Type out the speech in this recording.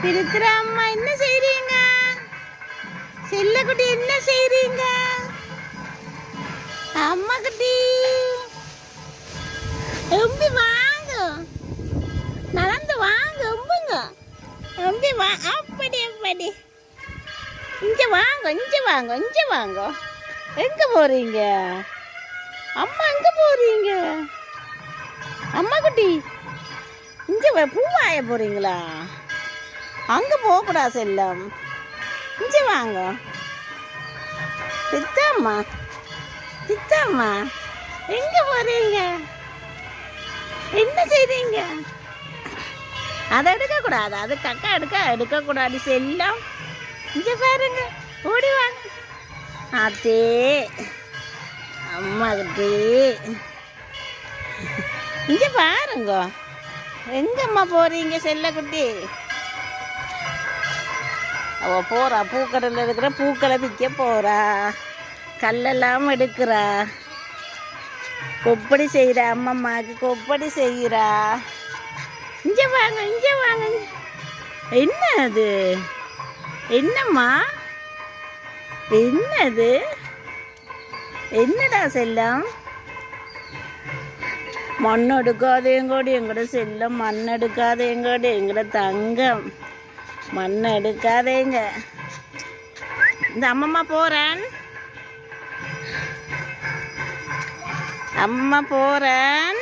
இருக்கிற அம்மா என்ன செய்றீங்க? செல்லக்குட்டி என்ன செய்றீங்க? அம்மா குட்டி எம்பி வாங்க, நடந்து வாங்க, எம்புங்க எம்பி வா. அப்படி அப்படி இங்க வாங்க, இங்க வாங்க, இங்க வாங்க. எங்க போறீங்க அம்மா? எங்க போறீங்க அம்மா குட்டி? இங்க பூவாய போறீங்களா? அங்க போகக்கூடாது செல்லம், இங்க வாங்க. தித்தாம்மா, தித்தாம்மா எங்க போறீங்க? என்ன செய்றீங்க? அதை எடுக்கக்கூடாது, அது கக்கா எடுக்கக்கூடாது செல்லம். இங்க பாருங்க, ஓடி வாங்க. அதே அம்மா கிட்டே இங்க பாருங்க. எங்கம்மா போறீங்க செல்லக்குட்டி? அவ போறா, பூக்கடையில் இருக்கிற பூக்களை விற்க போறா, கல்லெல்லாம் எடுக்கிறா, கொப்படி செய்கிறா, அம்மம்மாவுக்கு கொப்படி செய்கிறா. இங்க வாங்க, இங்க வாங்க. என்ன அது? என்னம்மா என்னது? என்னடா செல்லம்? மண் எடுக்காதேங்கோடி எங்கட செல்லம், மண் எடுக்காதேங்கோடி எங்கட தங்கம், மண் எடுக்காதேங்க. இந்த அம்மம்மா போறேன், அம்மா போறேன்.